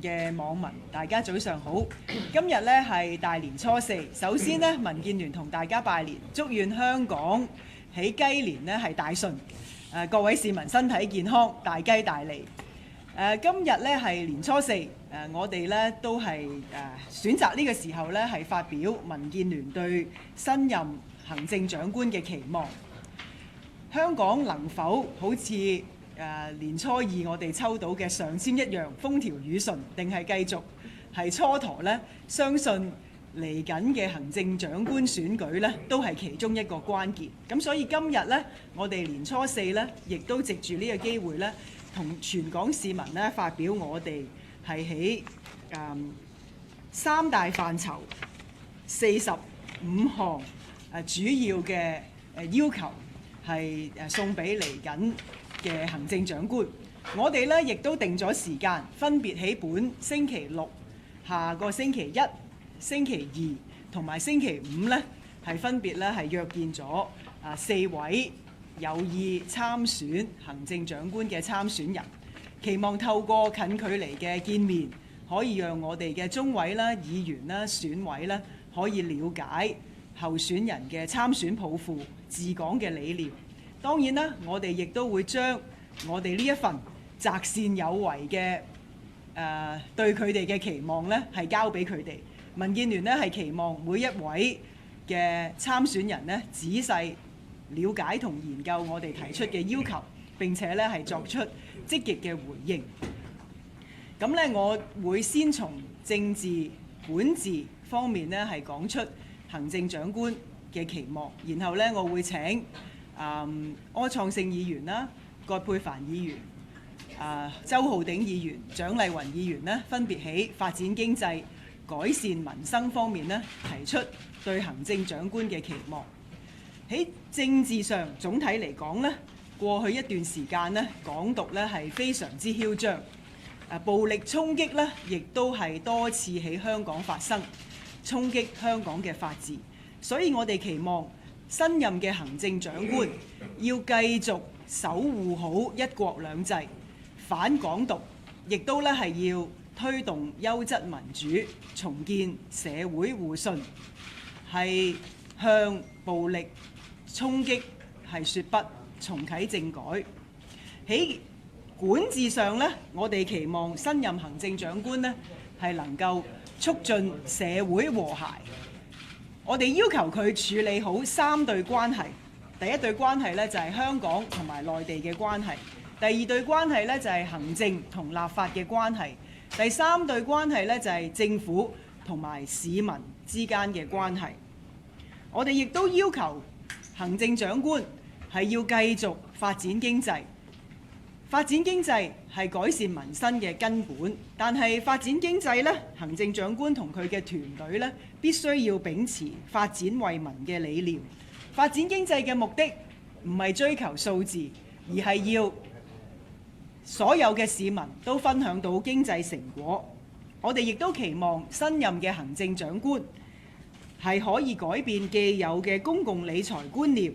嘅網民，大家早上好。今日呢係大年初四，首先呢，民建聯同大家拜年，祝願香港喺雞年呢係大順。各位市民身體健康，大吉大利。今日呢係年初四，我哋呢都係選擇呢個時候呢係發表民建聯對新任行政長官嘅期望。香港能否好似年初二我哋抽到嘅上籤一樣風調雨順，定係繼續係蹉跎呢？相信嚟緊嘅行政長官選舉呢，都係其中一個關鍵。咁所以今日呢，我哋年初四呢，亦都藉住呢個機會呢，同全港市民呢發表我哋係喺三大範疇45項主要嘅要求，係送俾嚟緊嘅行政長官。我哋呢亦都定咗時間，分別喺本星期六、下個星期一、星期二同埋星期五呢，係分別呢係約見咗4位有意參選行政長官嘅參選人，期望透過近距離嘅見面，可以讓我哋嘅中委啦、議員啦、選委啦，可以了解候選人嘅參選抱負、治港嘅理念。當然啦，我哋亦都會將我哋呢一份擇善有為嘅對佢哋嘅期望呢係交俾佢哋。民建聯呢係期望每一位嘅參選人呢仔細了解同研究我哋提出嘅要求，並且呢係作出積極嘅回應。咁呢，我會先從政治管治方面呢係講出行政長官嘅期望，然後呢，我會請柯創盛議員啦、葛珮帆議員、周浩鼎議員、蔣麗芸議員呢，分別喺發展經濟、改善民生方面呢提出對行政長官嘅期望。喺政治上總體嚟講呢，過去一段時間呢，港獨呢係非常之囂張，暴力衝擊呢亦都係多次喺香港發生，衝擊香港嘅法治。所以我哋期望新任嘅行政長官要繼續守護好一國兩制，反港獨，亦都咧係要推動優質民主，重建社會互信，係向暴力衝擊係說不，重啟政改。喺管治上呢，我哋期望新任行政長官呢係能夠促進社會和諧。我哋要求佢處理好3對關係。第一對關係呢，就係香港同埋內地嘅關係，第二對關係呢，就係行政同立法嘅關係，第3對關係呢，就係政府同埋市民之間嘅關係。我哋亦都要求行政長官係要繼續發展經濟。發展經濟係改善民生嘅根本，但係發展經濟呢，行政長官同佢嘅團隊呢，必須要秉持發展惠民嘅理念。發展經濟嘅目的唔係追求數字，而係要所有嘅市民都分享到經濟成果。我哋亦都期望新任嘅行政長官係可以改變既有嘅公共理財觀念，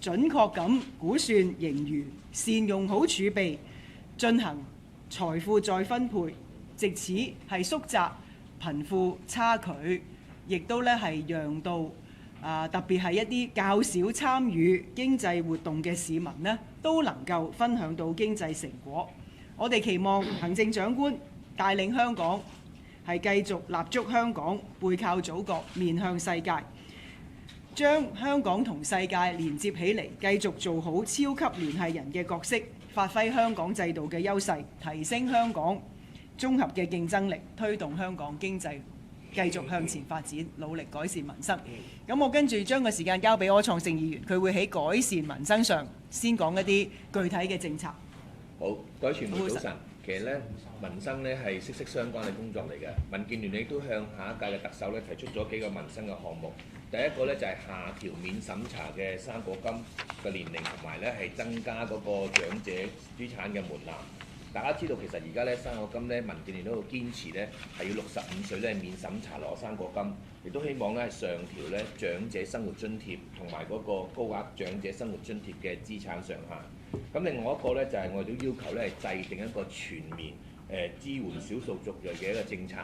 準確咁估算盈餘，善用好儲備，進行財富再分配，藉此係縮窄貧富差距，亦都咧係讓到特別係一啲較少參與經濟活動嘅市民呢，都能夠分享到經濟成果。我哋期望行政長官帶領香港係繼續立足香港，背靠祖國，面向世界，將香港同世界連接起嚟，繼續做好超級聯繫人嘅角色，發揮香港制度嘅優勢，提升香港綜合嘅競爭力，推動香港經濟繼續向前發展，努力改善民生。咁我跟住將個時間交俾柯創盛議員，佢會喺改善民生上先講一啲具體嘅政策。好，各位傳媒早晨。其實咧，民生咧係息息相關嘅工作嚟嘅。民建聯亦都向下一屆嘅特首咧提出咗幾個民生嘅項目。第一個咧就係下調免審查嘅生果金嘅年齡，同埋咧係增加嗰個長者資產嘅門檻。大家知道其實而家咧生果金咧，民建聯都好堅持咧係要65歲咧免審查攞生果金，亦都希望咧上調咧長者生活津貼同埋嗰個高額長者生活津貼嘅資產上限。咁另外一個咧就係我哋都要求咧係制定一個全面支援少數族裔嘅一個政策。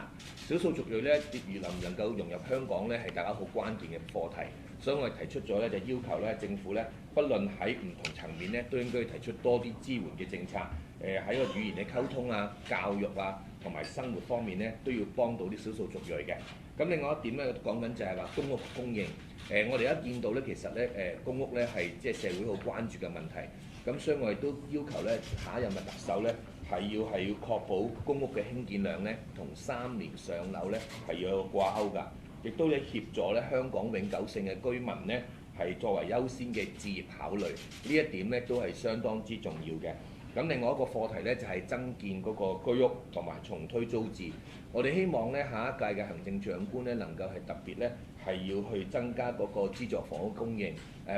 少數族裔咧，能唔能夠融入香港咧，係大家好關鍵嘅課題。所以我哋提出咗咧，就要求咧政府咧，不論喺唔同層面咧，都應該提出多啲支援嘅政策。喺個語言嘅溝通啊、教育啊同埋生活方面咧，都要幫到啲少數族裔嘅。咁另外一點咧，講緊就係話公屋供應。我哋一見到咧，其實咧公屋咧係即係社會好關注嘅問題。咁所以我哋都要求咧下一任嘅特首咧係要確保公屋嘅興建量咧同3年上樓咧係要有掛鈎㗎。亦都咧協助咧香港永久性嘅居民咧係作為優先嘅置業考慮。呢一點咧都係相當之重要嘅。咁另外一個課題咧就係增建嗰個居屋同埋重推租置。我哋希望咧下一屆嘅行政長官咧能夠係特別咧係要去增加嗰個資助房屋供應。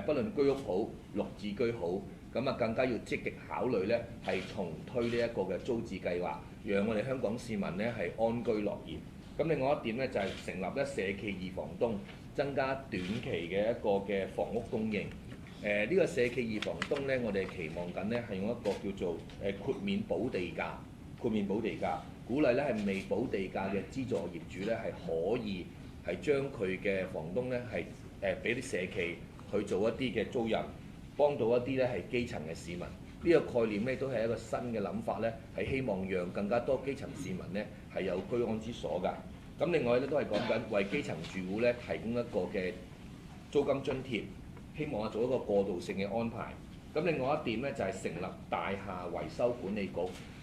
不論居屋好、綠置居好，咁啊更加要積極考慮咧係重推呢一個嘅租置計劃，讓我哋香港市民咧係安居樂業。咁另外一點咧就係成立咧社企二房東，增加短期嘅一個嘅房屋供應。呢個社企二房東咧，我哋期望緊咧係用一個叫做豁免補地價，鼓勵咧係未補地價嘅資助業主咧係可以係將佢嘅房東咧係俾啲社企去做一啲嘅租賃，幫到一啲咧係基層嘅市民。呢個概念咧都係一個新嘅諗法咧，係希望讓更加多基層市民咧係有居安之所㗎。咁另外咧都係講緊為基層住戶咧提供一個嘅租金津貼，希望做一個過渡性嘅安排。咁另外一點咧就係成立大廈維修管理局。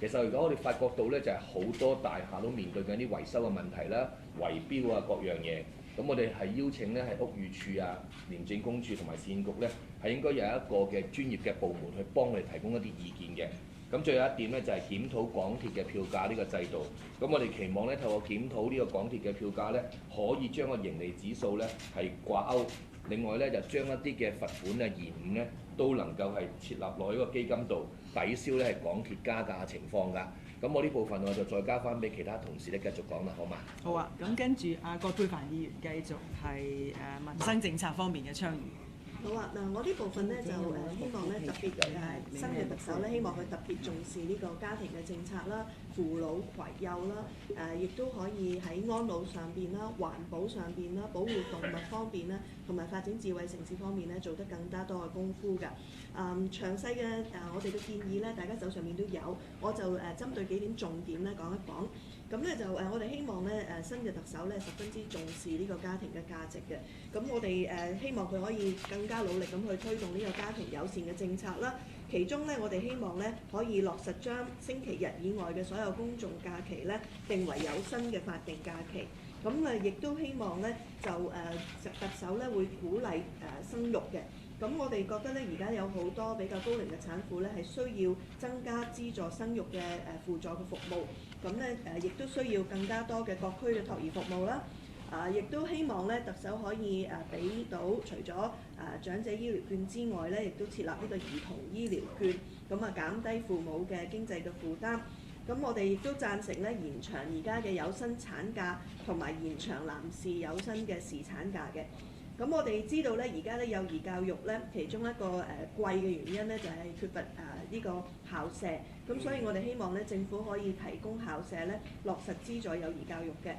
其實如果我哋發覺到咧，就係好多大廈都面對緊啲維修嘅問題啦、圍標啊各樣嘢。咁我哋係邀請咧係屋宇署啊、廉政公署同埋市建局咧係應該有一個嘅專業嘅部門去幫我哋提供一啲意見嘅。咁最後一點咧就係檢討港鐵嘅票價呢個制度。咁我哋期望咧透過檢討呢個港鐵嘅票價咧，可以將個盈利指數咧係掛鈎。另外咧就將一啲嘅罰款啊、延誤咧都能夠係設立落喺個基金度，抵消咧係港鐵加價嘅情況㗎。咁我呢部分我就再交翻俾其他同事咧繼續講啦，好嘛？好啊，咁跟住葛珮帆議員繼續係民生政策方面嘅倡議。好啊，嗱，我呢部分咧就希望咧特別新嘅特首咧，希望佢特別重視呢個家庭嘅政策啦、扶老攜幼啦，亦都可以喺安老上邊啦、環保上邊啦、保護動物方面啦，同埋發展智慧城市方面咧，做得更加多嘅功夫㗎。詳細嘅我哋嘅建議咧，大家手上面都有，我就針對幾點重點咧講一講。咁咧就我哋希望咧新嘅特首咧十分之重視呢個家庭嘅價值嘅。咁我哋希望佢可以更加努力咁去推動呢個家庭友善嘅政策啦。其中咧，我哋希望咧可以落實將星期日以外嘅所有公眾假期咧定為有薪嘅法定假期。咁亦都希望咧就特首咧會鼓勵生育嘅。咁我哋覺得咧，而家有好多比較高齡嘅產婦咧，係需要增加資助生育嘅輔助嘅服務。咁咧亦都需要更加多嘅各區嘅托兒服務啦。亦都希望咧特首可以俾到除咗長者醫療券之外咧，亦都設立呢個兒童醫療券，咁減低父母嘅經濟嘅負擔。咁我哋亦都贊成咧延長而家嘅有薪產假，同埋延長男士有薪嘅侍產假嘅。咁我哋知道咧，而家咧幼兒教育咧，其中一個貴嘅原因咧，就係缺乏呢個校舍。咁所以我哋希望咧，政府可以提供校舍咧，落實資助幼兒教育嘅。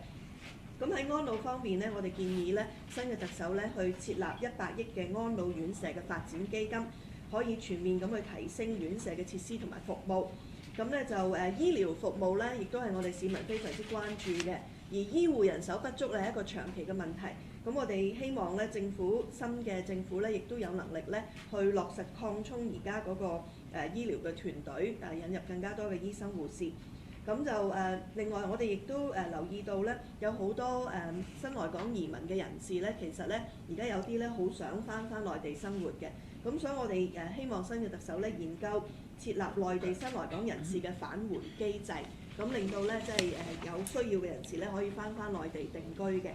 咁喺安老方面咧，我哋建議咧，新嘅特首咧去設立100億嘅安老院舍嘅發展基金，可以全面咁去提升院舍嘅設施同埋服務。咁咧就醫療服務咧，亦都係我哋市民非常之關注嘅。而醫護人手不足咧係一個長期嘅問題。咁我哋希望咧新嘅政府咧，亦都有能力咧去落實擴充而家嗰個醫療嘅團隊，引入更加多嘅醫生護士。咁就另外我哋亦都留意到咧，有好多新來港移民嘅人士咧，其實咧而家有啲咧好想翻內地生活嘅。咁所以我哋希望新嘅特首咧研究設立內地新來港人士嘅返回機制，咁令到咧即係有需要嘅人士咧可以翻內地定居嘅。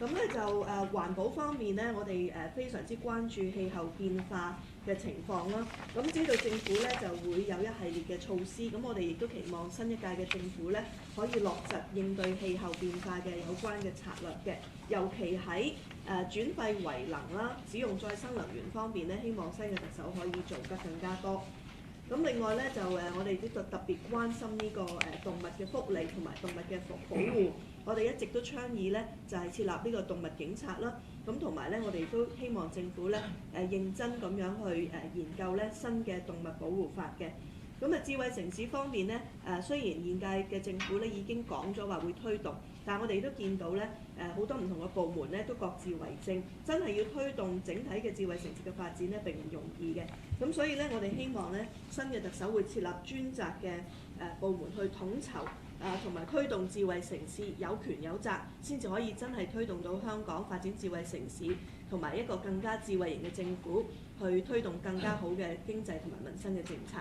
咁咧就環保方面咧，我哋非常之關注氣候變化嘅情況啦。咁知道政府咧就會有一系列嘅措施，咁我哋亦都期望新一屆嘅政府咧可以落實應對氣候變化嘅有關嘅策略嘅，尤其喺轉廢為能啦、使用再生能源方面咧，希望新嘅特首可以做得更加多。咁另外咧就我哋呢個特別關心呢個動物嘅福利同埋動物嘅保護，我哋一直都倡議咧就係設立呢個動物警察啦。咁同埋咧，我哋都希望政府咧認真咁樣去研究咧新嘅動物保護法嘅。咁智慧城市方面咧，雖然現屆嘅政府咧已經講咗話會推動，但係我哋都見到咧好多唔同嘅部門咧都各自為政，真係要推動整體嘅智慧城市嘅發展咧並唔容易嘅。咁所以咧，我哋希望咧新嘅特首會設立專責嘅部門去統籌同埋推動智慧城市，有權有責，先至可以真係推動到香港發展智慧城市，同埋一個更加智慧型嘅政府，去推動更加好嘅經濟同埋民生嘅政策。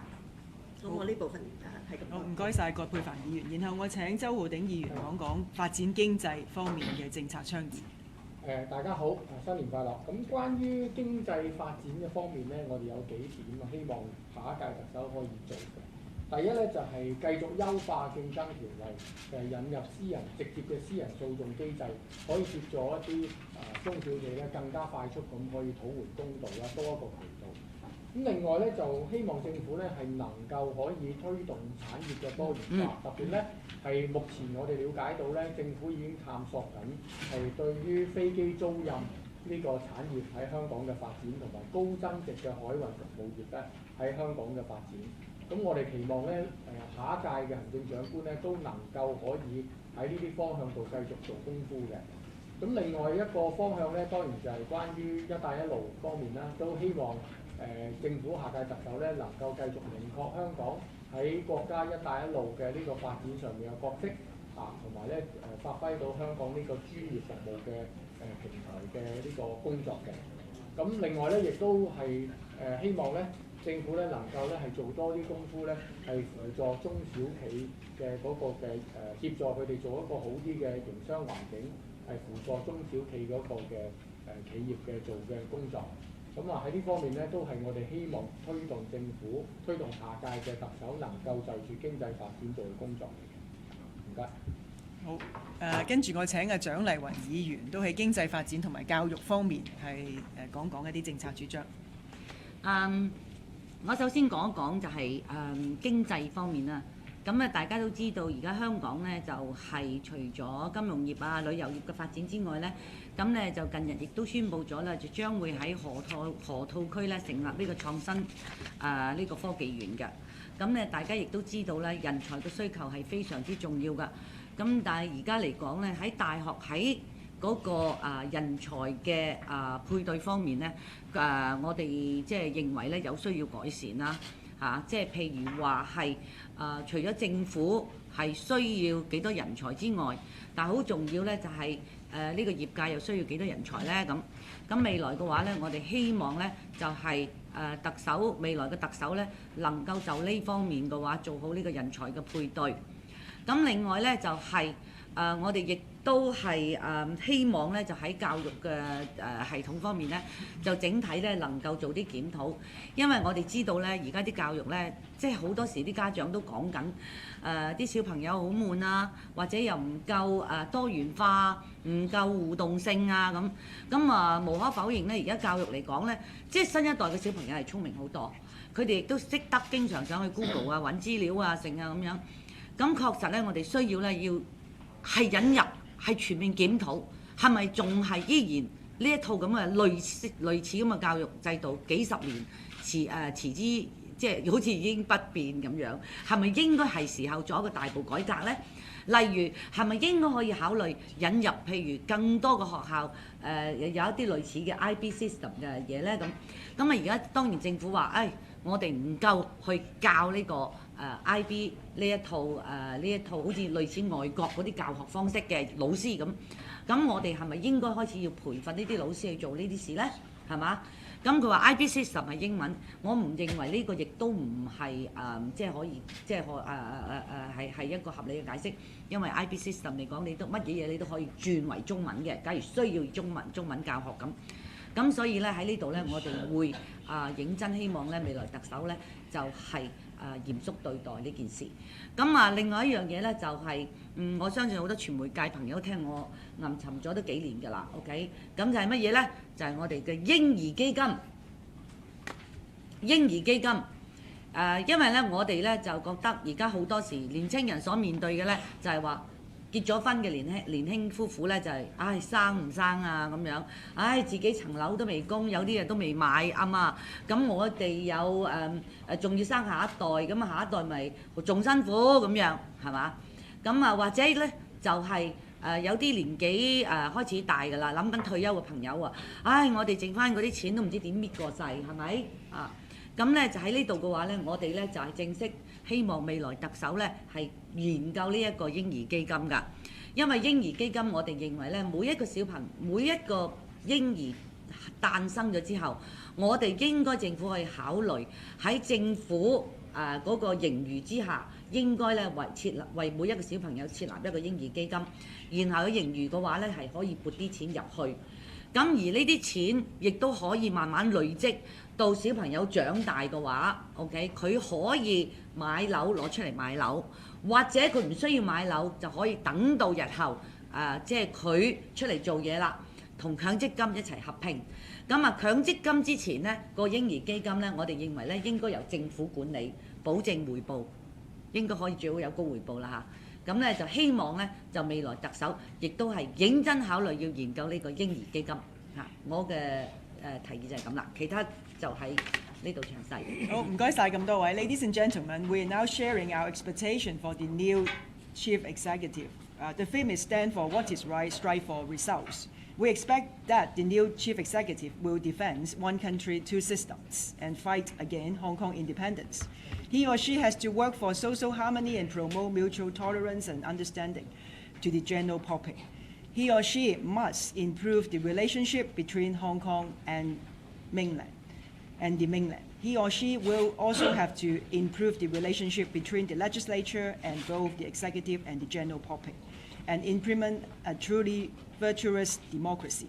咁我呢部分係咁。好，唔該晒葛珮帆議員。然後我請周浩鼎議員講講發展經濟方面嘅政策倡議。大家好，新年快樂。咁關於經濟發展嘅方面咧，我哋有幾點希望下一屆特首可以做嘅。第一咧就係繼續優化競爭條例，引入直接嘅私人訴訟機制，可以協助一啲中小企咧更加快速咁可以討回公道啦，多一個渠道。咁另外咧就希望政府咧係能夠可以推動產業嘅多元化，特別咧係目前我哋了解到咧，政府已經探索緊係對於飛機租賃呢個產業喺香港嘅發展，同埋高增值嘅海運服務業咧喺香港嘅發展。咁我哋期望咧下一屆嘅行政長官咧都能夠可以喺呢啲方向度繼續做功夫嘅。咁另外一個方向咧，當然就係關於一帶一路方面啦，都希望政府下屆特首咧能夠繼續明確香港喺國家一帶一路嘅呢個發展上面嘅角色同埋咧發揮到香港呢個專業服務嘅平台嘅呢個工作嘅。咁另外咧，亦都係希望咧政府咧能夠咧係做多啲功夫咧，係輔助中小企嘅嗰個嘅協助佢哋做一個好啲嘅營商環境，係輔助中小企嗰個嘅企業嘅做嘅工作。咁喺呢方面咧，都係我哋希望推動政府、推動下屆嘅特首能夠就住經濟發展做嘅工作嚟嘅。唔該。好，跟住我請蔣麗芸議員都喺經濟發展同埋教育方面係講講一啲政策主張。我首先講一講就係經濟方面啦。咁啊，大家都知道而家香港咧就係除咗金融業啊、旅遊業嘅發展之外咧，咁咧就近日亦都宣布咗啦，就將會喺河套區咧成立呢個創新呢個科技園嘅。咁咧大家亦都知道咧，人才嘅需求係非常之重要㗎。咁但係而家嚟講咧，喺大學喺嗰個人才嘅配對方面咧，我哋即係認為咧有需要改善啦。即係譬如話係除咗政府係需要幾多人才之外，但係好重要咧就係呢個業界又需要幾多人才咧咁未來嘅話咧，我哋希望咧就係未來嘅特首咧能夠就呢方面嘅話做好呢個人才嘅配對。咁另外咧就係我哋亦都係希望咧就喺教育嘅系統方面咧，就整體咧能夠做啲檢討，因為我哋知道咧而家啲教育咧，即係好多時啲家長都講緊啲小朋友好悶啊，或者又唔夠多元化，唔夠互動性啊咁無可否認咧，而家教育嚟講咧，即係新一代嘅小朋友係聰明好多，佢哋亦都識得經常上去 Google 啊揾資料啊成啊咁樣，咁確實咧我哋需要咧要係引入係全面檢討，係咪仲係依然呢一套咁嘅類似咁嘅教育制度幾十年持之即係好似已經不變咁樣？係咪應該係時候做一個大步改革呢？例如係咪應該可以考慮引入譬如更多嘅學校有一啲類似嘅 IB system 嘅嘢呢？咁而家當然政府話我哋唔夠去教呢個IB 呢一套好似類似外國嗰啲教學方式嘅老師咁我哋係咪應該開始要培訓呢啲老師去做呢啲事呢？係嘛？咁佢話 IB system 係英文，我唔認為呢個亦都唔係即係可以即係係一個合理嘅解釋，因為 IB system 嚟講，你都乜嘢你都可以轉為中文嘅，假如需要中文教學咁所以咧喺呢度咧，我哋會認真希望咧未來特首咧就係嚴肅對待呢件事。另外一樣嘢咧就係我相信好多傳媒界朋友聽我吟沉咗都幾年㗎啦 ，OK？ 咁就係乜嘢咧？就係我哋嘅嬰兒基金。因為咧我哋咧就覺得而家好多時年青人所面對嘅咧就係話結咗婚嘅年輕夫婦咧就係、生唔生啊咁樣，自己層樓都未供，有啲嘢都未買啱嘛。咁我哋有仲要生下一代，咁下一代咪仲辛苦咁樣係嘛？咁或者咧就係、有啲年紀開始大㗎啦，諗緊退休嘅朋友啊，我哋剩翻嗰啲錢都唔知點搣過世係咪啊？咁咧就喺呢度嘅話咧，我哋咧就係正式希望未來特首咧係研究呢一個嬰兒基金㗎，因為嬰兒基金我哋認為咧每一個嬰兒誕生咗之後，我哋應該政府可以考慮喺政府嗰個盈餘之下，應該咧為每一個小朋友設立一個嬰兒基金，然後有盈餘嘅話咧係可以撥啲錢入去，咁而呢啲錢亦都可以慢慢累積。到小朋友長大嘅話 ，OK， 佢可以買樓攞出嚟買樓，或者佢唔需要買樓就可以等到日後即係佢出嚟做嘢啦，同強積金一齊合併。咁強積金之前呢個嬰兒基金呢，我哋認為呢應該由政府管理，保證回報，應該可以最好有高回報啦嚇。咁呢就希望呢就未來特首亦都係認真考慮要研究呢個嬰兒基金嚇。我嘅提議就係咁啦，其他就喺呢度詳細。好，唔該晒咁多位。Ladies and gentlemen, we are now sharing our expectation for the new chief executive. The theme is stand for what is right, strive for results. We expect that the new chief executive will defend one country, two systems, and fight against Hong Kong independence. He or she has to work for social harmony and promote mutual tolerance and understanding to the general public. He or she must improve the relationship between Hong Kong and the mainland. He or she will also have to improve the relationship between the legislature and both the executive and the general public, and implement a truly virtuous democracy.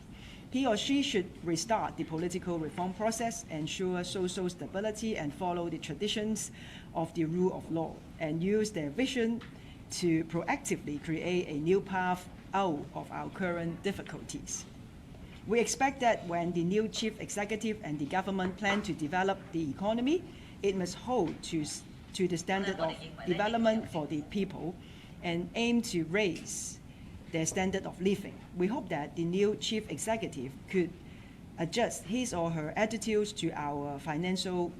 He or she should restart the political reform process, ensure social stability, and follow the traditions of the rule of law, and use their vision to proactively create a new path out of our current difficulties. We expect that when the new chief executive and the government plan to develop the economy, it must hold to the standard of development for the people and aim to raise their standard of living. We hope that the new chief executive could adjust his or her attitudes to our financial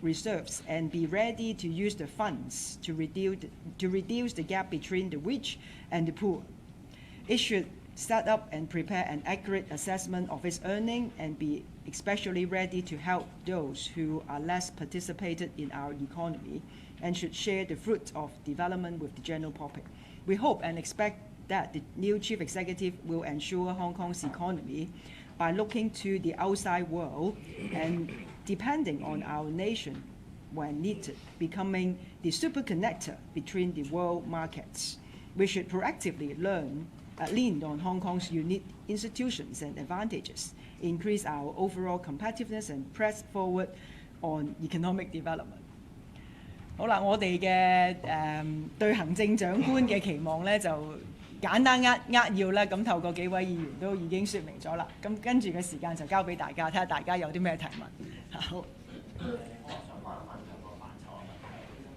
reserves and be ready to use the funds to reduce the gap between the rich and the poor. It should set up and prepare an accurate assessment of its earning and be especially ready to help those who are less participated in our economy and should share the fruits of development with the general public. We hope and expect that the new chief executive will ensure Hong Kong's economy by looking to the outside world and depending on our nation when needed, becoming the super connector between the world markets. We should proactively lean on Hong Kong's unique institutions and advantages, increase our overall competitiveness and press forward on economic development. 好啦，我哋嘅對行政長官嘅期望咧就簡單扼要啦，咁透過幾位議員都已經説明咗啦。咁跟住嘅時間就交俾大家，睇下大家有啲咩提問。好。我想問一問兩個範疇嘅問題，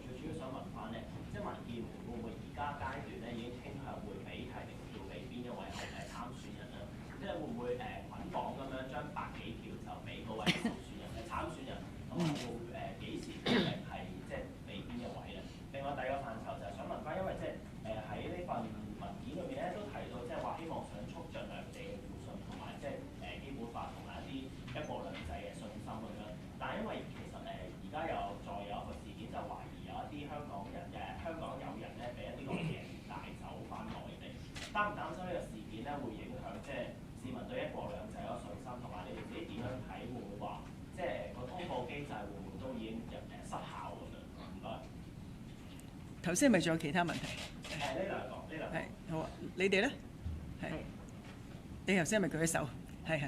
最主要想問翻咧，即係民建聯會唔會而家階段咧已經傾向會俾提名票俾邊一位參選人啦？即係會唔會捆綁咁樣將百幾票就俾嗰位候選人嘅參選人，同埋會幾時決定係即係俾邊一位咧？另外第二個範疇就係想問翻，因為即係喺呢份文件裏面咧都提到，即係話希望想促進兩地嘅互信，同埋即係基本法同埋一啲一國兩制嘅信心咁樣。但係因為其實而家再有一個事件，就懷疑有一啲香港友人咧俾一啲內地人帶走翻內地，擔唔擔心呢個事件咧會影響即係市民對一國兩制嗰個信心，同埋你哋自己點樣睇？會唔會話即係個通報機制會唔會都已經失效咁樣？唔該。頭先係咪仲有其他問題？呢兩個。係好啊，你哋咧？係。你頭先係咪舉咗手？係。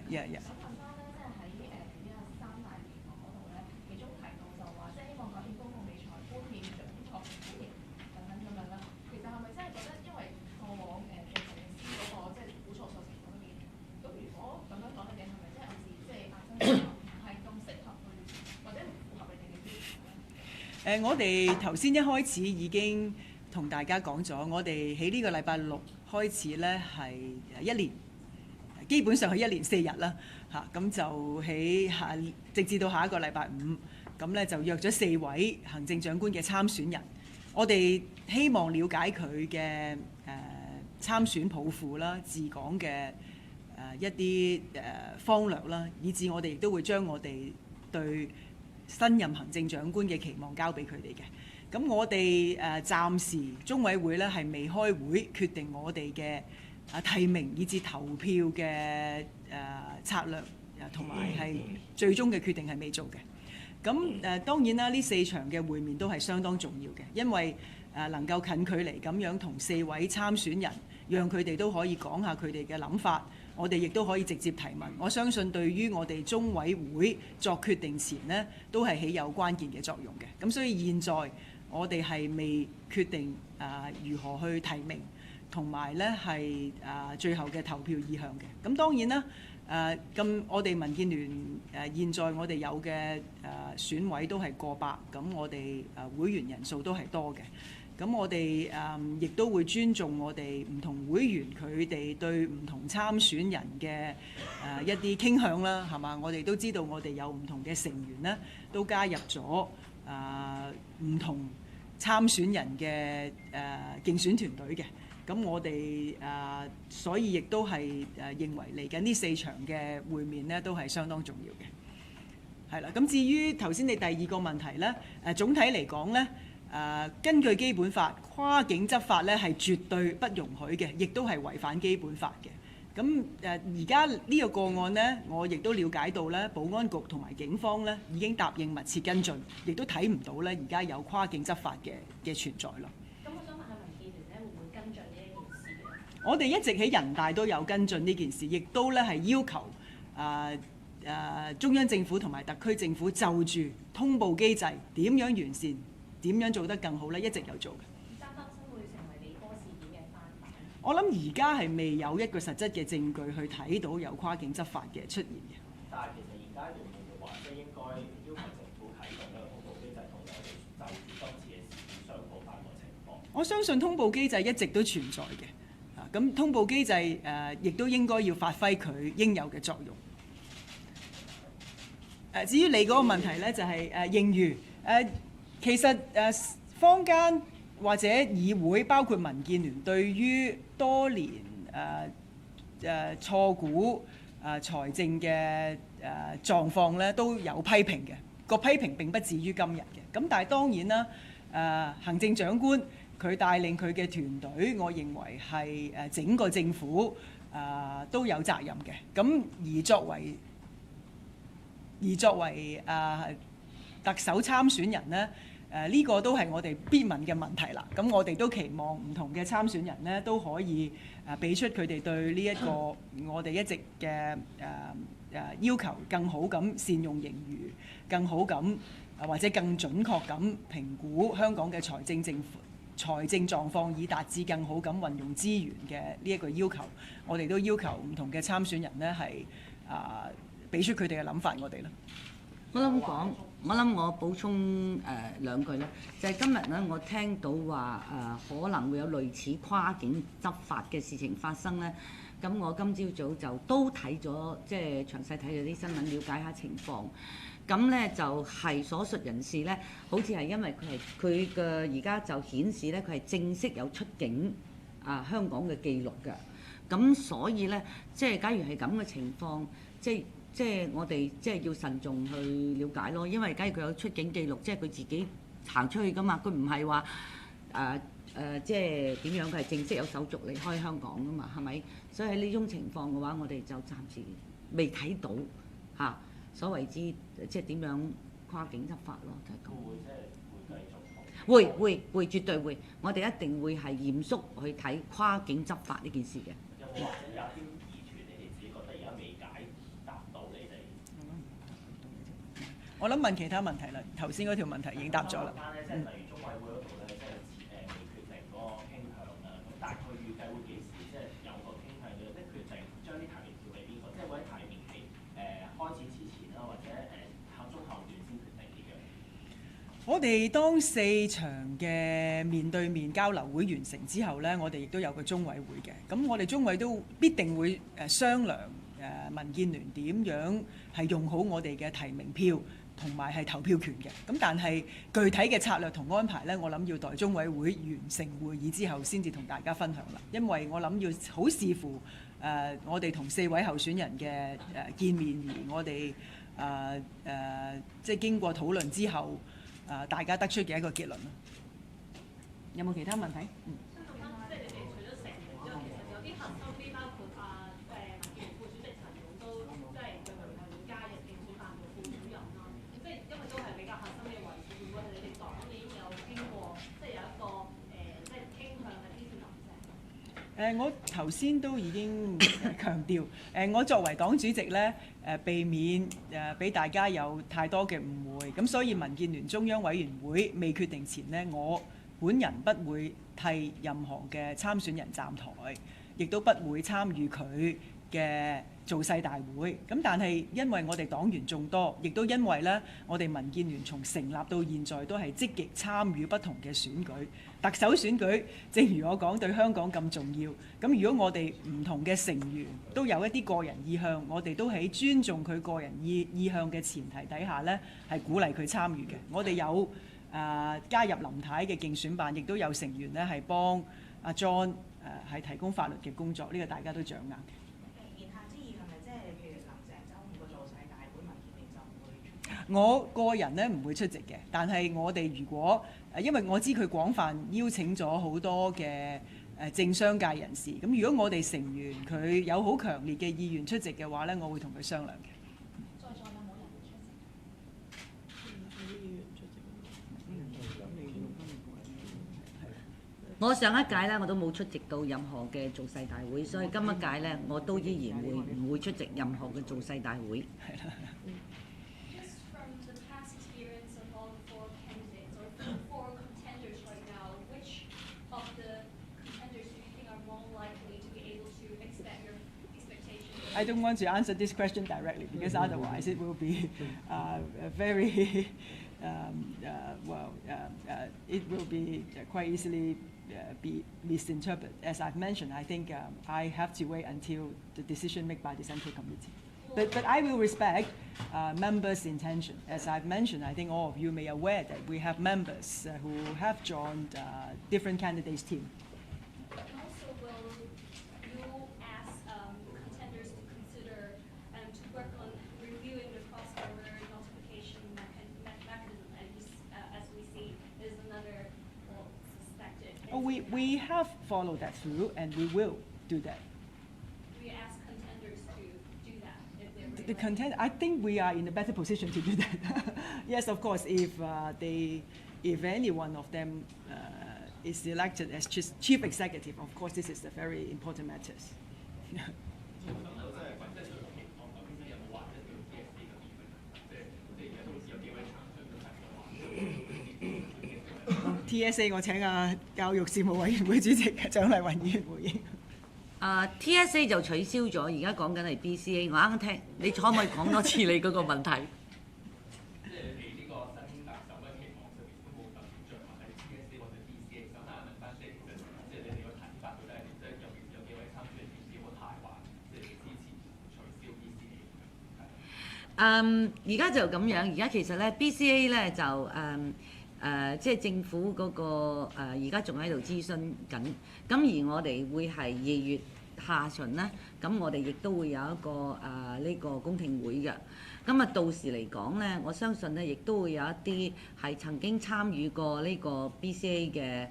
我哋頭先一開始已經同大家講咗，我哋喺呢個禮拜六開始呢係一年，基本上係1年4日啦嚇，咁就直至到下一個禮拜五，咁呢就約咗4位行政長官嘅參選人，我哋希望了解佢嘅參選抱負啦、治港嘅一啲方略啦，以至我哋亦都會將我哋對新任行政長官嘅期望交俾佢哋嘅。咁我哋暫時中委會咧係未開會決定我哋嘅提名以至投票嘅策略，同埋係最終嘅決定係未做嘅。咁當然啦，呢4場嘅會面都係相當重要嘅，因為能夠近距離咁樣同4位參選人，讓佢哋都可以講下佢哋嘅諗法，我哋亦都可以直接提問。我相信對於我哋中委會作決定前呢，都係起有關鍵嘅作用嘅。咁所以現在我哋係未決定如何去提名，同埋呢係最後嘅投票意向嘅。咁當然啦，咁我哋民建聯現在我哋有嘅選委都係過百，咁我哋會員人數都係多嘅。咁我哋亦都會尊重我哋唔同會員佢哋對唔同參選人嘅一啲傾向啦，係嘛？我哋都知道我哋有唔同嘅成員呢，都加入咗唔同參選人嘅競選團隊嘅。咁我哋所以亦都係認為嚟緊呢4場嘅會面呢，都係相當重要嘅。係啦，咁至於頭先你第2個問題呢，總體嚟講呢，根據基本法，跨境執法呢係絕對不容許嘅，亦都係違反基本法嘅。咁而家呢個個案呢，我亦都了解到呢，保安局同埋警方呢已經答應密切跟進，亦都睇唔到呢而家有跨境執法嘅存在咯。咁我想問下民建聯呢會唔會跟進呢一件事嘅？我哋一直喺人大都有跟進呢件事，亦都呢係要求中央政府同埋特區政府就住通報機制點樣完善，點樣做得更好呢，一直有做嘅。擔心會成為李波事件嘅翻版。我諗而家係未有一個實質嘅證據去睇到有跨境執法嘅出現嘅。但係其實現階段會唔會話，即係應該要求政府啟動一個通報機制，同我哋就住今次嘅事件商討翻個情況？我相信通報機制一直都存在嘅，咁通報機制亦都應該要發揮佢應有嘅作用。至於你嗰個問題呢，就係盈餘其實坊間或者議會包括民建聯對於多年錯估財政嘅狀況咧都有批評嘅，個批評並不至於今日嘅。咁但係當然啦，行政長官佢帶領佢嘅團隊，我認為係整個政府都有責任嘅。咁而作為特首參選人呢，呢個都係我哋必問嘅問題啦。咁我哋都期望唔同嘅參選人呢都可以俾出佢哋對呢一個我哋一直嘅要求更好咁善用盈餘，更好咁或者更準確咁評估香港嘅財政狀況，以達至更好咁運用資源嘅呢一個要求。我哋都要求唔同嘅參選人呢係俾出佢哋嘅諗法我哋啦。我補充兩句咧，就係今日咧，我聽到話可能會有類似跨境執法嘅事情發生咧。咁我今朝早就都睇咗，即係詳細睇咗啲新聞，了解下情況。咁咧就係所述人士咧，好似係因為佢嘅而家就顯示咧，佢係正式有出境香港嘅記錄嘅。咁所以咧，即係假如係咁嘅情況，即係我哋即係要慎重去了解咯，因為假如佢有出境記錄，即係佢自己行出去噶嘛，佢唔係話即係點樣，佢係正式有手續離開香港噶嘛，係咪？所以喺呢種情況嘅話，我哋就暫時未睇到所謂之即係點樣跨境執法咯，就係咁。會繼續會絕對會，我哋一定會係嚴肅去睇跨境執法呢件事嘅。有冇或者有啲疑團，你哋自己覺得而家未解答到你哋？我諗問其他問題啦，頭先嗰條問題已經答咗啦。即係例如中委會嗰度咧，即係未決定嗰個傾向啦。咁大概預計會幾時即係有個傾向嘅，即係決定將啲提名票俾邊個？即係會喺提名期開始之前啦，或者後中後段先決定呢樣。我我哋當4場嘅面對面交流會完成之後呢，我哋亦都有個中委會嘅。咁我哋中委都必定會商量民建聯點樣係用好我哋嘅提名票同埋係投票權嘅。咁但係具體嘅策略同安排呢，我諗要待中委會完成會議之後先至同大家分享啦。因為我諗要好視乎我哋同4位候選人嘅見面，而我哋即係經過討論之後。大家得出嘅一個結論咯。有冇其他問題？即係你哋除咗成員之外，其實有啲核心啲，包括民建聯副主席陳勇都即係據聞係會加入競選辦嘅副主任啦。即係因為都係比較核心嘅位置，會唔會係你哋黨已經有經過，即係有一個即係傾向係支持林鄭？我頭先都已經強調，我作為黨主席呢，避免俾大家有太多嘅誤會，咁所以民建聯中央委員會未決定前呢，我本人不會替任何嘅參選人站台，亦都不會參與佢嘅造勢大會。咁但係因為我哋黨員眾多，亦都因為呢，我哋民建聯從成立到現在都係積極參與不同嘅選舉。特首選舉，正如我講，對香港咁重要。咁如果我哋唔同嘅成員都有一啲個人意向，我哋都喺尊重佢個人意向嘅前提底下呢，係鼓勵佢參與嘅。我哋有加入林太嘅競選辦，亦都有成員呢係幫阿 John 係提供法律嘅工作，呢個大家都掌握嘅。言下之意係咪即係譬如林鄭週五個造勢大會，民建聯就唔會出席？我個人呢唔會出席嘅，但係我哋如果因為我知佢廣泛邀請咗好多嘅政商界人士，咁如果我哋成員佢有好強烈嘅意願出席嘅話呢，我會同佢商量嘅。在座有冇人會出席？我上一屆呢，我都冇出席到任何嘅造勢大會，所以今一屆呢，我都依然唔會出席任何嘅造勢大會。Just from the past experience of all the 4 candidates or 4 contenders right now, which of the contenders do you think are more likely to be able to expect your expectations? I don't want to answer this question directly because otherwise it will be very it will be quite easily be misinterpreted. As I've mentioned, I think I have to wait until the decision made by the Central Committee. But I will respect members' intention. As I've mentioned, I think all of you may be aware that we have members who have joined different candidates' team. And also, will you ask contenders to consider and to work on reviewing the cross-border notification mechanism, as we see is another suspected? We have followed that through, and we will do that. We ask contenders to do that if they're The content, I think we are in a better position to do that. Yes, of course, if any one of them is elected as chief executive, of course, this is a very important matter. TSA 我請教育事務委員會主席蔣麗芸議員回應。TSA 就取消咗，而家講緊係 BCA。我啱啱聽，你可唔可以講多次你嗰個問題？即係你呢個新特首嘅期望上面都冇特別着墨喺 TSA 或者 BCA，想問翻即係其實即係你哋個睇法到底係點？即係有幾位參選人 BCA 好太話，即係支持取消 BCA。而家就咁樣，而家其實咧 BCA 咧就即係政府嗰個而家仲喺度諮詢緊，咁而我哋會係2月下旬咧，咁我哋亦都會有一個呢個公聽會嘅。咁到時嚟講咧，我相信咧亦都會有一啲係曾經參與過呢個 BCA 嘅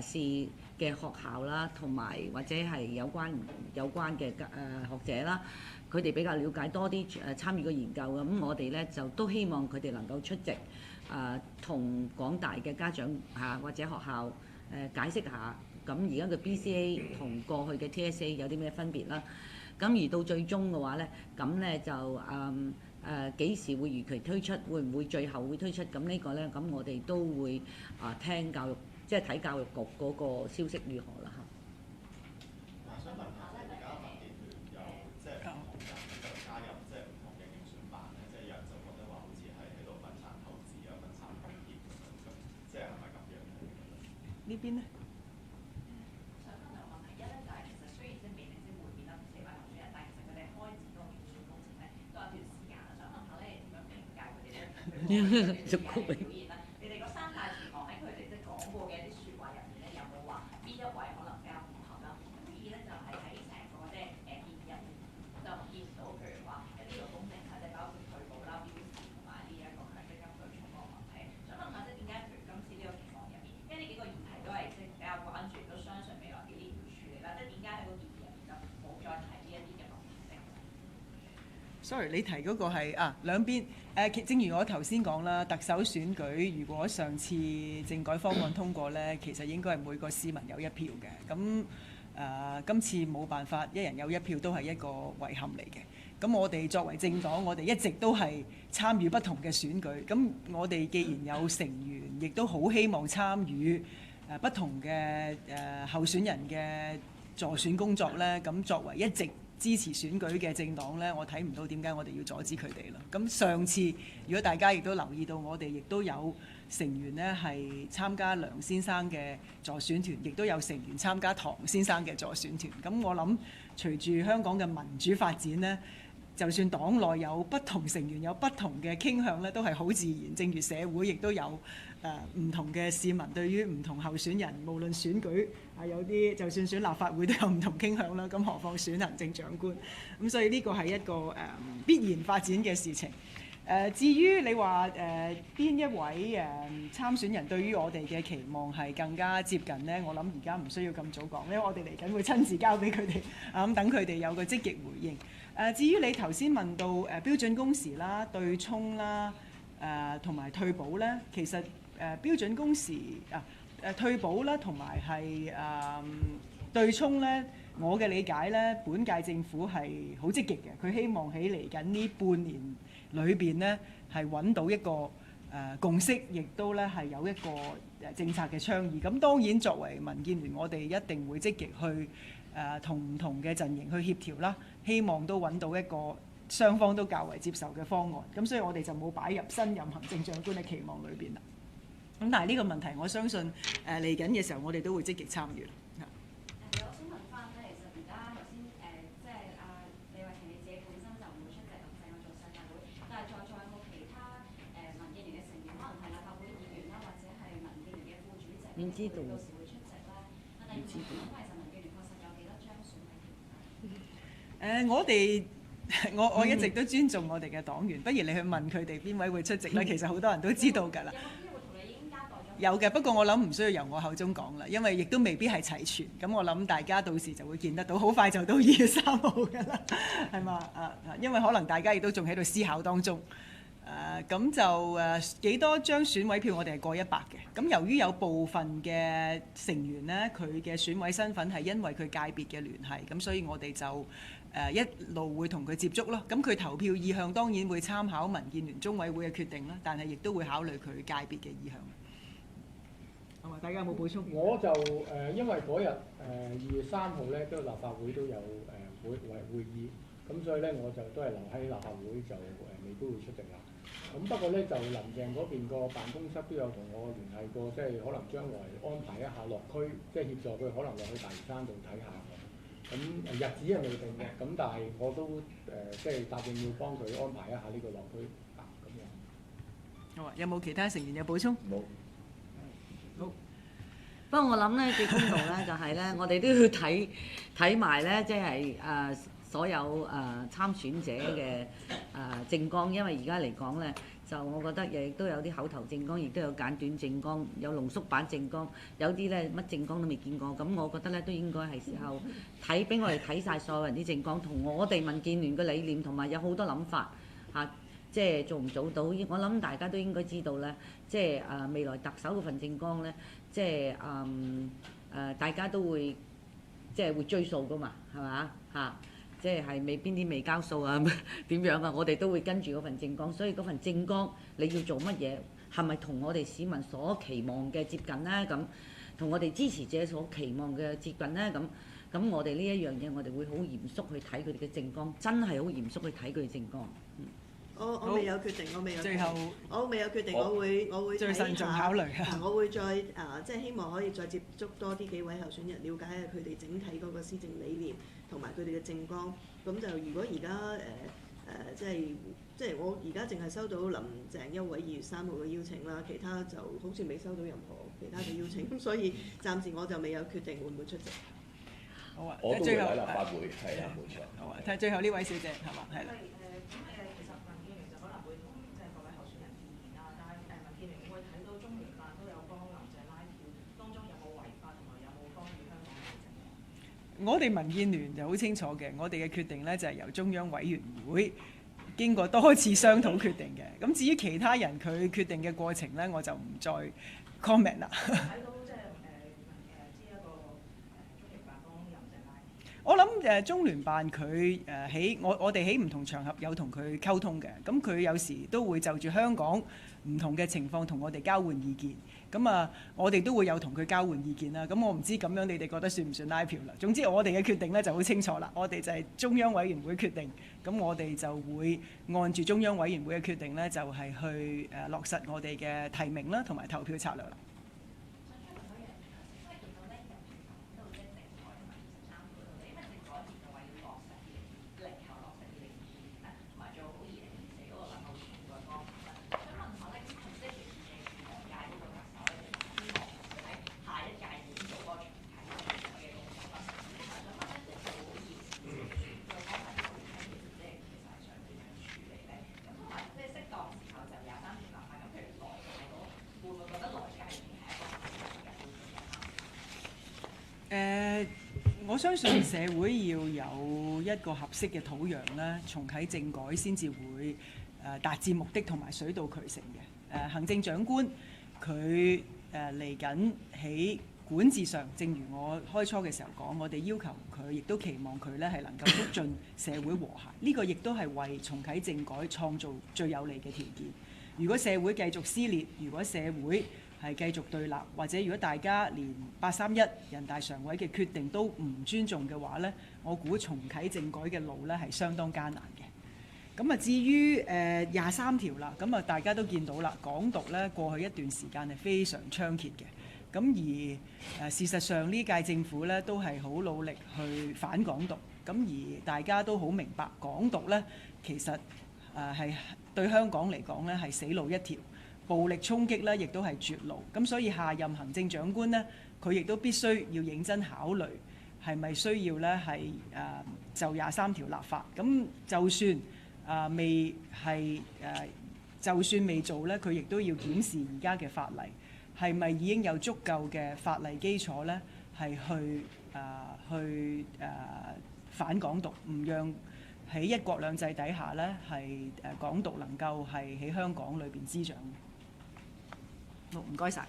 試嘅學校啦，同埋或者係有關嘅學者啦，佢哋比較了解多啲參與個研究嘅。咁我哋咧就都希望佢哋能夠出席。同廣大嘅家長或者學校解釋下，咁而家嘅 BCA 同過去嘅 TSA 有啲咩分別啦？咁而到最終嘅話咧，咁咧就幾時會如期推出？會唔會最後會推出？咁呢個咧，咁我哋都會聽教育，即係睇教育局嗰個消息如何啦嚇。想問下，而家民建聯有即係唔同人就加入即係唔同嘅競選辦咧，即係有人就覺得話好似係喺度分散投資啊、分散風險咁樣。邊呢？想分兩個問題，一咧就係其實雖然即係未正式會面啦4位候選人，但係其實佢哋開展嗰個競選工程咧都有一段時間啦。想問下咧點樣評價佢哋咧表現啦？你哋嗰三大同行喺佢哋即係講過嘅一啲説話入面咧，有冇話邊一位可能比較符合啦？咁二咧就係喺成個即係建議入面就見到，譬如話一啲勞工政策，即係包括退保啦、標示同埋呢一個強積金對沖嗰個問題。想問下即係點解譬如今次呢個期望入面，因為呢幾個議題都係即係比較關注，都相信未來幾年會處理啦。即係點解喺個建議入面就冇再提呢一啲嘅問題？ Sorry， 你提嗰個係兩邊正如我頭先講啦，特首選舉如果上次政改方案通過呢，其實應該係每個市民有一票嘅。咁今次冇辦法，一人有一票都係一個遺憾嚟嘅。咁我哋作為政黨，我哋一直都係參與不同嘅選舉。咁我哋既然有成員，亦都好希望參與不同嘅候選人嘅助選工作呢。咁作為一直支持選舉嘅政黨呢，我睇唔到點解我哋要阻止佢哋啦。咁上次如果大家亦都留意到，我哋亦都有成員呢係參加梁先生嘅助選團，亦都有成員參加唐先生嘅助選團。咁我諗隨住香港嘅民主發展呢，就算黨內有不同成員有不同嘅傾向呢，都係好自然。正如社會亦都有唔同嘅市民對於唔同候選人，無論選舉有啲就算選立法會都有唔同傾向啦。咁何況選行政長官？咁所以呢個係一個必然發展嘅事情。至於你話邊一位參選人對於我哋嘅期望係更加接近呢？我諗而家唔需要咁早講，因為我哋嚟緊會親自交俾佢哋，咁等佢哋有個積極回應。至於你頭先問到標準工時啦、對沖啦、同埋退保咧，其實標準工時退保啦同埋係對沖咧，我嘅理解咧，本屆政府係好積極嘅，佢希望喺嚟緊呢半年裏邊呢係揾到一個共識，亦都咧係有一個政策嘅倡議。咁當然作為民建聯，我哋一定會積極去同唔同嘅陣營去協調啦，希望都揾到一個雙方都較為接受嘅方案。咁所以我哋就冇擺入新任行政長官嘅期望裏邊啦。咁但係呢個問題，我相信嚟緊嘅時候，我哋都會積極參與。我想問翻咧，其實而家頭先即係李慧瓊你自己本身就唔會出席咁正我做世界會，但係在座有冇其他民建聯嘅成員，可能係立法會議員啦，或者係民建聯嘅副主席，唔知道到時會出席咧？但係唔知道，因為其實民建聯確實有幾多張選委我一直都尊重我哋嘅黨員，不如你去問佢哋邊位會出席咧。其實好多人都知道㗎啦。有冇機會同你已經交代咗？有嘅，不過我諗唔需要由我口中講啦，因為亦都未必係齊全。咁我諗大家到時就會見得到，好快就到2月3號㗎啦，係嘛？因為可能大家亦都仲喺度思考當中。咁就幾多張選委票，我哋係過100嘅。咁由於有部分嘅成員呢，佢嘅選委身份係因為佢界別嘅聯繫，咁所以我哋就一路會同佢接觸咯。咁佢投票意向當然會參考民建聯中委會嘅決定啦，但係亦都會考慮佢界別嘅意向。係嘛？大家有冇補充？我就因為嗰日2月3號咧，都立法會都有會議，咁所以咧我就都係留喺立法會，就未必會出席啦。咁不過咧就林鄭嗰邊個辦公室都有同我聯繫過，即係可能將來安排一下落區，即係協助佢可能落去大嶼山度睇下。咁日子係未定嘅，咁但係我都即係答應要幫佢安排一下呢個落區咁樣。好啊，有冇其他成員有補充？冇。好。不過我諗咧，最公道咧就係咧，我哋都要睇埋咧，即係所有參選者嘅政綱，因為而家嚟講咧，就我覺得亦都有啲口頭政綱，亦都有簡短政綱，有濃縮版政綱，有啲咧乜政綱都未見過。咁我覺得咧都應該係時候睇，俾我哋睇晒所有人啲政綱，同我哋民建聯嘅理念同埋有好多諗法嚇，即係做唔做到？我諗大家都應該知道咧，即係未來特首嗰份政綱咧，即係大家都會即係會追數噶嘛，係嘛嚇？即係未邊啲未交數啊？點樣啊？我哋都會跟住嗰份政綱，所以嗰份政綱你要做乜嘢，係咪同我哋市民所期望嘅接近呢？咁同我哋支持者所期望嘅接近呢？咁我哋呢一樣嘢，我哋會好嚴肅去睇佢哋嘅政綱，真係好嚴肅去睇佢哋政綱。我未有決定，我未有決定。最後我未有決定，我會最慎重考慮。我會再即係希望可以再接觸多啲幾位候選人，了解下佢哋整體嗰個施政理念同埋佢哋嘅政綱。咁就如果而家即係我而家淨係收到林鄭一位2月3號嘅邀請啦，其他就好似未收到任何其他嘅邀請，咁所以暫時我就未有決定會唔會出席。好啊，我都會最後喺立法會，係啦，冇錯。好啊，睇最後呢位小姐係嘛？係啦。其實民建聯就可能會同即係各位候選人見面啦，但係民建聯會睇到中聯辦都有幫林鄭拉票，當中有冇違法同埋有冇干預香港嘅政制？我哋民建聯就好清楚嘅，我哋嘅決定咧就係由中央委員會經過多次商討決定嘅。咁至於其他人佢決定嘅過程咧，我就唔再 comment 啦。睇到即係知一個中聯辦幫林鄭拉票。我諗中聯辦佢喺我哋喺唔同場合有同佢溝通嘅，咁佢有時都會就住香港唔同嘅情況同我哋交換意見。咁我哋都會有同佢交換意見啦。咁我唔知咁樣你哋覺得算唔算拉票啦？總之我哋嘅決定咧就好清楚啦。我哋就係中央委員會決定，咁我哋就會按住中央委員會嘅決定咧，就係去落實我哋嘅提名啦，同埋投票策略啦。我相信社會要有一個合適嘅土壤咧，重啟政改先至會達至目的同埋水到渠成嘅。行政長官佢嚟緊喺管治上，正如我開初嘅時候講，我哋要求佢，亦都期望佢咧係能夠促進社會和諧。呢個亦都係為重啟政改創造最有利嘅條件。如果社會繼續撕裂，如果社會係繼續對立，或者如果大家連831人大常委嘅決定都唔尊重嘅話呢，我估重啟政改嘅路呢係相當艱難嘅。咁至於23條啦，咁大家都見到啦，港獨呢過去一段時間係非常猖獗嘅。咁而事實上呢屆政府呢都係好努力去反港獨。咁而大家都好明白，港獨呢其實係對香港嚟講呢係死路一條。暴力衝擊咧，亦都係絕路。咁所以下任行政長官呢，佢亦都必須要認真考慮係咪需要咧係就23條立法。咁就算未係就算未做咧，佢亦都要檢視而家嘅法例係咪已經有足夠嘅法例基礎咧，係去反港獨，唔讓喺一國兩制底下咧係港獨能夠係喺香港裏邊滋長。好，唔該晒。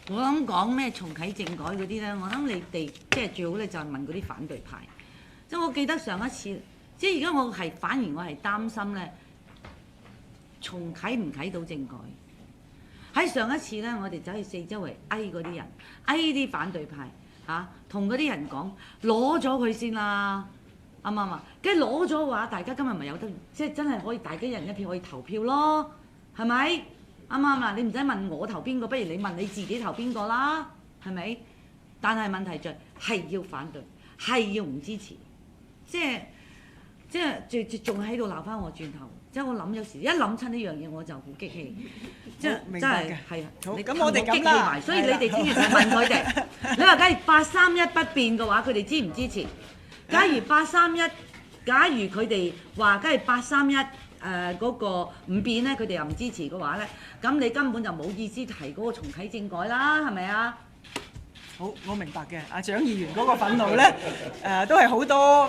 我諗講咩重啟政改嗰啲咧，我諗你哋即係最好咧就係問嗰啲反對派。即係我記得上一次，即係而家我係反而我係擔心咧，重啟唔啟到政改。喺上一次咧，我哋走去四周圍嗰啲人，啲反對派嚇，同嗰啲人講攞咗佢先啦，啱唔啱啊？跟住攞咗嘅話，大家今日咪有得，即係真係可以大家一人一票可以投票咯，係咪？啱唔啱啊？你唔使問我投邊個，不如你問你自己投邊個啦，係咪？但係問題就係要反對，係要唔支持，即係仲喺度鬧翻我轉頭。即係我諗有時一諗親呢樣嘢我就好激氣，即係真係係啊！咁我哋咁啦，所以你哋聽日就問佢哋，你話假如831不變嘅話，佢哋支唔支持？假如831，假如佢哋話假如831嗰個唔變咧，佢哋又唔支持嘅話咧，咁你根本就冇意思提嗰個重啟政改啦，係咪啊？好，我明白嘅。阿蔣議員嗰個憤怒咧，都係好多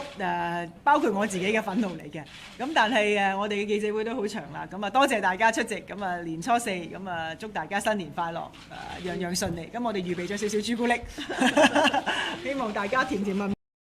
包括我自己嘅憤怒嚟嘅。咁但係我哋嘅記者會都好長啦。咁多謝大家出席。咁年初4，咁祝大家新年快樂，樣樣順利。咁我哋預備咗少少朱古力，希望大家甜甜蜜蜜。